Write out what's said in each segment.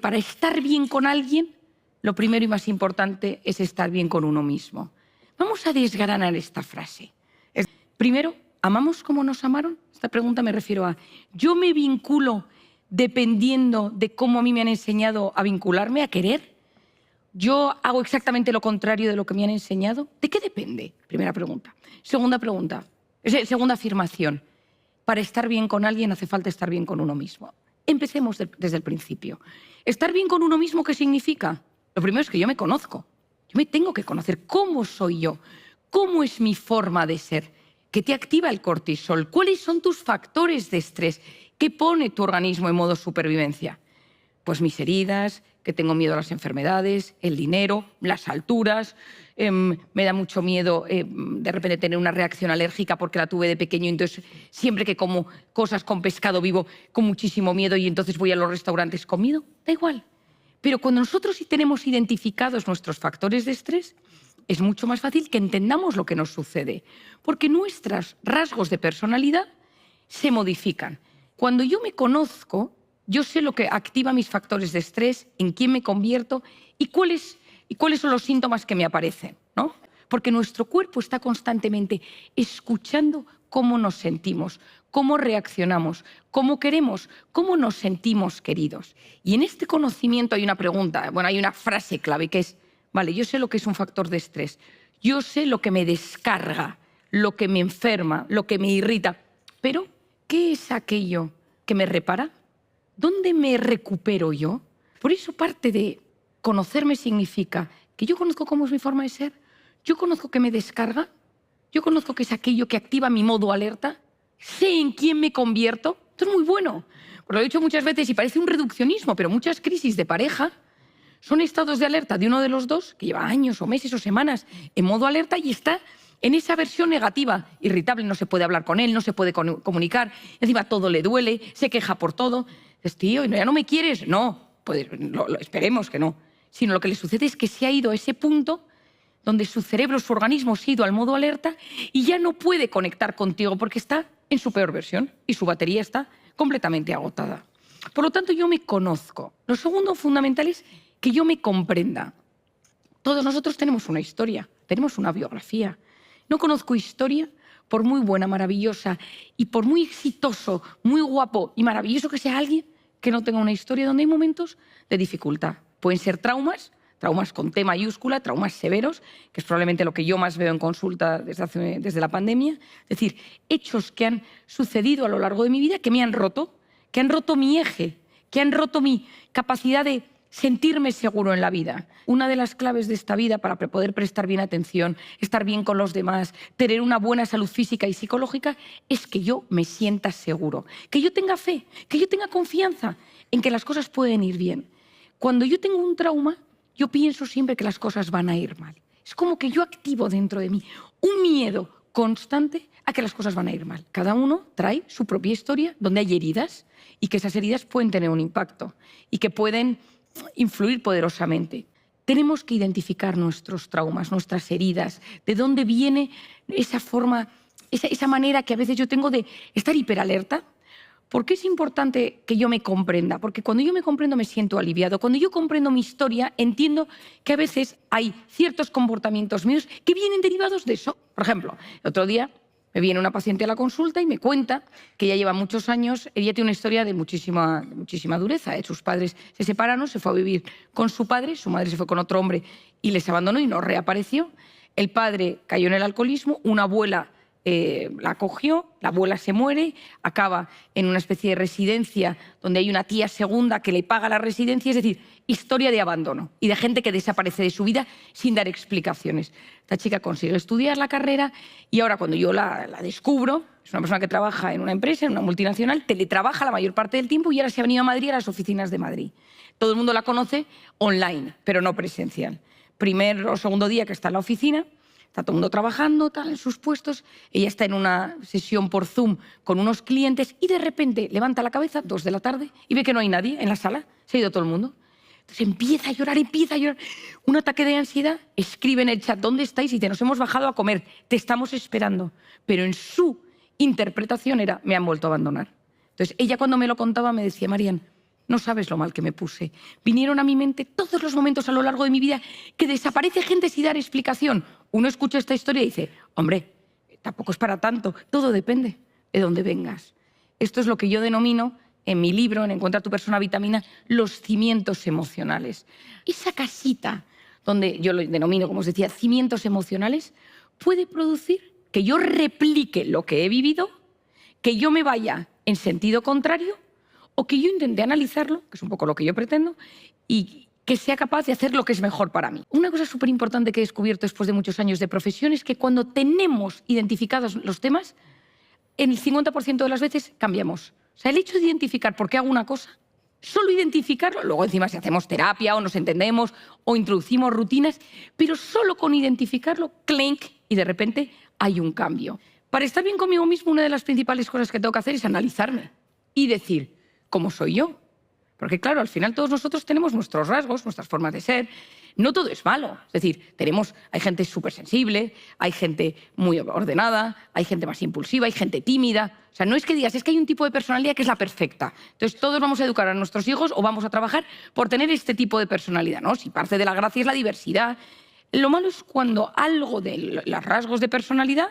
Para estar bien con alguien, lo primero y más importante es estar bien con uno mismo. Vamos a desgranar esta frase. Primero, ¿amamos como nos amaron? Esta pregunta me refiero a, ¿yo me vinculo dependiendo de cómo a mí me han enseñado a vincularme, a querer? ¿Yo hago exactamente lo contrario de lo que me han enseñado? ¿De qué depende? Primera pregunta. Segunda pregunta, segunda afirmación. Para estar bien con alguien hace falta estar bien con uno mismo. Empecemos desde el principio. ¿Estar bien con uno mismo qué significa? Lo primero es que yo me conozco. Yo me tengo que conocer. ¿Cómo soy yo? ¿Cómo es mi forma de ser? ¿Qué te activa el cortisol? ¿Cuáles son tus factores de estrés? ¿Qué pone tu organismo en modo supervivencia? Pues mis heridas, que tengo miedo a las enfermedades, el dinero, las alturas. Me da mucho miedo de repente tener una reacción alérgica porque la tuve de pequeño, entonces siempre que como cosas con pescado vivo con muchísimo miedo y entonces voy a los restaurantes con miedo. Da igual. Pero cuando nosotros sí tenemos identificados nuestros factores de estrés, es mucho más fácil que entendamos lo que nos sucede, porque nuestros rasgos de personalidad se modifican. Cuando yo me conozco, yo sé lo que activa mis factores de estrés, en quién me convierto y cuáles son los síntomas que me aparecen, ¿no? Porque nuestro cuerpo está constantemente escuchando cómo nos sentimos, cómo reaccionamos, cómo queremos, cómo nos sentimos queridos. Y en este conocimiento hay una pregunta, bueno, hay una frase clave que es, vale, yo sé lo que es un factor de estrés, yo sé lo que me descarga, lo que me enferma, lo que me irrita, pero ¿qué es aquello que me repara? ¿Dónde me recupero yo? Por eso parte de conocerme significa que yo conozco cómo es mi forma de ser, yo conozco que me descarga, yo conozco que es aquello que activa mi modo alerta, sé en quién me convierto. Esto es muy bueno. Pues lo he dicho muchas veces y parece un reduccionismo, pero muchas crisis de pareja son estados de alerta de uno de los dos que lleva años o meses o semanas en modo alerta y está en esa versión negativa, irritable, no se puede hablar con él, no se puede comunicar, encima todo le duele, se queja por todo. Dices, tío, ¿ya no me quieres? No, pues, esperemos que no. Sino lo que le sucede es que se ha ido a ese punto donde su cerebro, su organismo se ha ido al modo alerta y ya no puede conectar contigo porque está en su peor versión y su batería está completamente agotada. Por lo tanto, yo me conozco. Lo segundo fundamental es que yo me comprenda. Todos nosotros tenemos una historia, tenemos una biografía. No conozco historia, por muy buena, maravillosa y por muy exitoso, muy guapo y maravilloso que sea alguien, que no tenga una historia donde hay momentos de dificultad. Pueden ser traumas con T mayúscula, traumas severos, que es probablemente lo que yo más veo en consulta desde la pandemia. Es decir, hechos que han sucedido a lo largo de mi vida que me han roto mi eje, que han roto mi capacidad de sentirme seguro en la vida. Una de las claves de esta vida para poder prestar bien atención, estar bien con los demás, tener una buena salud física y psicológica, es que yo me sienta seguro, que yo tenga fe, que yo tenga confianza en que las cosas pueden ir bien. Cuando yo tengo un trauma, yo pienso siempre que las cosas van a ir mal. Es como que yo activo dentro de mí un miedo constante a que las cosas van a ir mal. Cada uno trae su propia historia donde hay heridas y que esas heridas pueden tener un impacto y que pueden influir poderosamente. Tenemos que identificar nuestros traumas, nuestras heridas, de dónde viene esa forma, esa manera que a veces yo tengo de estar hiperalerta. ¿Por qué es importante que yo me comprenda? Porque cuando yo me comprendo me siento aliviado. Cuando yo comprendo mi historia, entiendo que a veces hay ciertos comportamientos míos que vienen derivados de eso. Por ejemplo, el otro día me viene una paciente a la consulta y me cuenta que ella lleva muchos años, ella tiene una historia de muchísima dureza. Sus padres se separaron, se fue a vivir con su padre, su madre se fue con otro hombre y les abandonó y no reapareció. El padre cayó en el alcoholismo, una abuela la acogió, la abuela se muere, acaba en una especie de residencia donde hay una tía segunda que le paga la residencia, es decir, historia de abandono y de gente que desaparece de su vida sin dar explicaciones. Esta chica consigue estudiar la carrera y ahora cuando yo la descubro, es una persona que trabaja en una empresa, en una multinacional, teletrabaja la mayor parte del tiempo y ahora se ha venido a Madrid, a las oficinas de Madrid. Todo el mundo la conoce online, pero no presencial. Primer o segundo día que está en la oficina, está todo el mundo trabajando en sus puestos, ella está en una sesión por Zoom con unos clientes y de repente levanta la cabeza, 2 de la tarde, y ve que no hay nadie en la sala, se ha ido todo el mundo. Entonces empieza a llorar, un ataque de ansiedad, escribe en el chat, ¿dónde estáis? Y dice, nos hemos bajado a comer, te estamos esperando. Pero en su interpretación era, me han vuelto a abandonar. Entonces ella cuando me lo contaba me decía, Marian, No sabes lo mal que me puse. Vinieron a mi mente todos los momentos a lo largo de mi vida que desaparece gente sin dar explicación. Uno escucha esta historia y dice, hombre, tampoco es para tanto. Todo depende de dónde vengas. Esto es lo que yo denomino en mi libro, en Encuentra tu persona vitamina, los cimientos emocionales. Esa casita donde yo lo denomino, como os decía, cimientos emocionales, puede producir que yo replique lo que he vivido, que yo me vaya en sentido contrario o que yo intente analizarlo, que es un poco lo que yo pretendo, y que sea capaz de hacer lo que es mejor para mí. Una cosa súper importante que he descubierto después de muchos años de profesión es que cuando tenemos identificados los temas, en el 50% de las veces cambiamos. O sea, el hecho de identificar por qué hago una cosa, solo identificarlo, luego encima si hacemos terapia o nos entendemos o introducimos rutinas, pero solo con identificarlo, clink, y de repente hay un cambio. Para estar bien conmigo mismo, una de las principales cosas que tengo que hacer es analizarme y decir, ¿cómo soy yo? Porque claro, al final todos nosotros tenemos nuestros rasgos, nuestras formas de ser. No todo es malo. Es decir, hay gente súper sensible, hay gente muy ordenada, hay gente más impulsiva, hay gente tímida. O sea, no es que digas, es que hay un tipo de personalidad que es la perfecta. Entonces todos vamos a educar a nuestros hijos o vamos a trabajar por tener este tipo de personalidad, ¿no? Si parte de la gracia es la diversidad. Lo malo es cuando algo de los rasgos de personalidad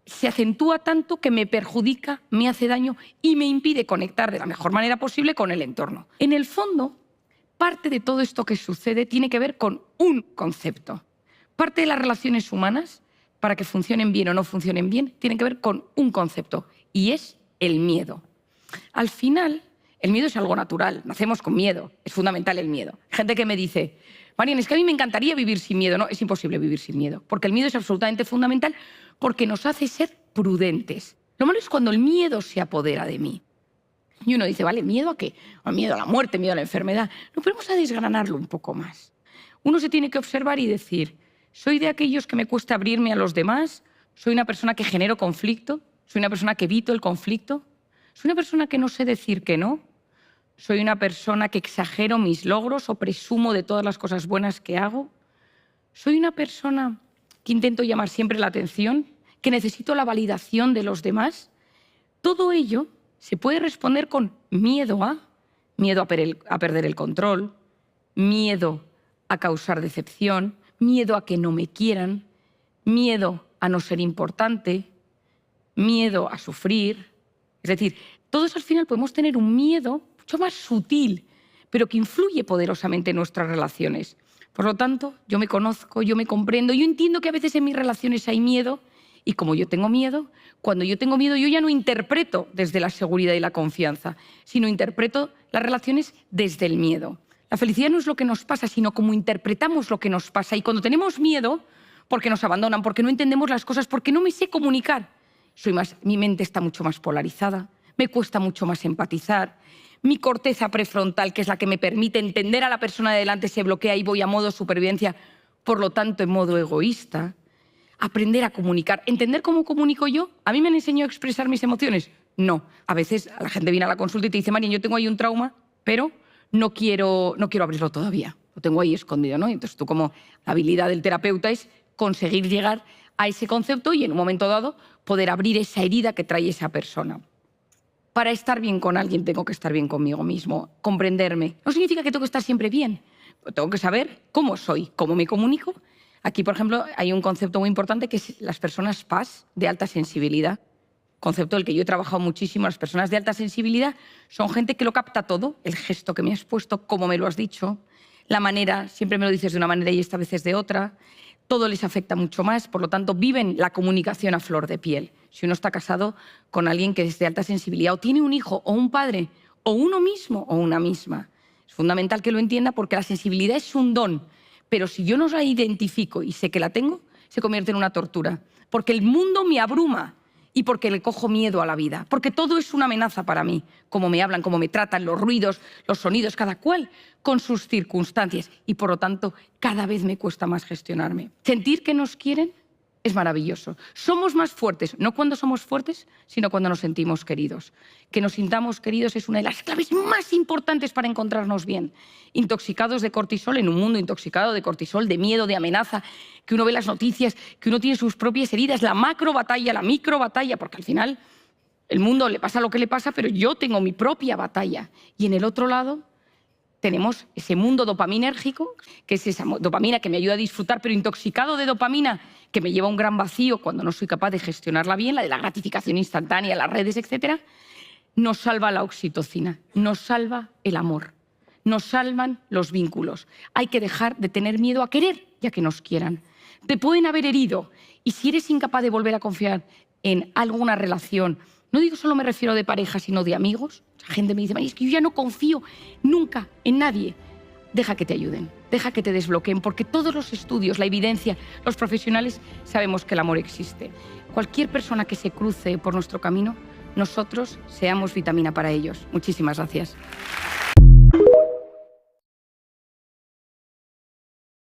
se acentúa tanto que me perjudica, me hace daño y me impide conectar de la mejor manera posible con el entorno. En el fondo, parte de todo esto que sucede tiene que ver con un concepto. Parte de las relaciones humanas, para que funcionen bien o no funcionen bien, tienen que ver con un concepto, y es el miedo. Al final, el miedo es algo natural, nacemos con miedo, es fundamental el miedo. Gente que me dice, Marian, es que a mí me encantaría vivir sin miedo. No, es imposible vivir sin miedo, porque el miedo es absolutamente fundamental porque nos hace ser prudentes. Lo malo es cuando el miedo se apodera de mí. Y uno dice, vale, ¿miedo a qué? Miedo a la muerte, miedo a la enfermedad. No, pero vamos a desgranarlo un poco más. Uno se tiene que observar y decir, ¿soy de aquellos que me cuesta abrirme a los demás? ¿Soy una persona que genero conflicto? ¿Soy una persona que evito el conflicto? ¿Soy una persona que no sé decir que no? ¿Soy una persona que exagero mis logros o presumo de todas las cosas buenas que hago? ¿Soy una persona que intento llamar siempre la atención, que necesito la validación de los demás? Todo ello se puede responder con miedo a perder el control, miedo a causar decepción, miedo a que no me quieran, miedo a no ser importante, miedo a sufrir. Es decir, todos al final podemos tener un miedo mucho más sutil, pero que influye poderosamente en nuestras relaciones. Por lo tanto, yo me conozco, yo me comprendo, yo entiendo que a veces en mis relaciones hay miedo, y como yo tengo miedo, cuando yo tengo miedo yo ya no interpreto desde la seguridad y la confianza, sino interpreto las relaciones desde el miedo. La felicidad no es lo que nos pasa, sino cómo interpretamos lo que nos pasa. Y cuando tenemos miedo, porque nos abandonan, porque no entendemos las cosas, porque no me sé comunicar, mi mente está mucho más polarizada, me cuesta mucho más empatizar, mi corteza prefrontal, que es la que me permite entender a la persona de delante, se bloquea y voy a modo supervivencia, por lo tanto en modo egoísta. Aprender a comunicar. ¿Entender cómo comunico yo? ¿A mí me han enseñado a expresar mis emociones? No. A veces la gente viene a la consulta y te dice, Marian, yo tengo ahí un trauma, pero no quiero abrirlo todavía. Lo tengo ahí escondido, ¿no? Entonces tú, como la habilidad del terapeuta es conseguir llegar a ese concepto y en un momento dado poder abrir esa herida que trae esa persona. Para estar bien con alguien tengo que estar bien conmigo mismo, comprenderme. No significa que tengo que estar siempre bien. Tengo que saber cómo soy, cómo me comunico. Aquí, por ejemplo, hay un concepto muy importante que es las personas PAS, de alta sensibilidad. Concepto del que yo he trabajado muchísimo. Las personas de alta sensibilidad son gente que lo capta todo, el gesto que me has puesto, cómo me lo has dicho, la manera, siempre me lo dices de una manera y esta vez es de otra. Todo les afecta mucho más, por lo tanto viven la comunicación a flor de piel. Si uno está casado con alguien que es de alta sensibilidad o tiene un hijo o un padre o uno mismo o una misma, es fundamental que lo entienda porque la sensibilidad es un don, pero si yo no la identifico y sé que la tengo, se convierte en una tortura, porque el mundo me abruma y porque le cojo miedo a la vida, porque todo es una amenaza para mí, cómo me hablan, cómo me tratan, los ruidos, los sonidos, cada cual con sus circunstancias y por lo tanto cada vez me cuesta más gestionarme. Sentir que nos quieren es maravilloso. Somos más fuertes, no cuando somos fuertes, sino cuando nos sentimos queridos. Que nos sintamos queridos es una de las claves más importantes para encontrarnos bien. Intoxicados de cortisol, en un mundo intoxicado de cortisol, de miedo, de amenaza, que uno ve las noticias, que uno tiene sus propias heridas, la macro batalla, la micro batalla, porque al final el mundo le pasa lo que le pasa, pero yo tengo mi propia batalla. Y en el otro lado tenemos ese mundo dopaminérgico, que es esa dopamina que me ayuda a disfrutar, pero intoxicado de dopamina que me lleva a un gran vacío cuando no soy capaz de gestionarla bien, la de la gratificación instantánea, las redes, etc. Nos salva la oxitocina, nos salva el amor, nos salvan los vínculos. Hay que dejar de tener miedo a querer, ya que nos quieran. Te pueden haber herido y si eres incapaz de volver a confiar en alguna relación, no digo solo me refiero de pareja, sino de amigos. La gente me dice, María, es que yo ya no confío nunca en nadie. Deja que te ayuden, deja que te desbloqueen, porque todos los estudios, la evidencia, los profesionales sabemos que el amor existe. Cualquier persona que se cruce por nuestro camino, nosotros seamos vitamina para ellos. Muchísimas gracias.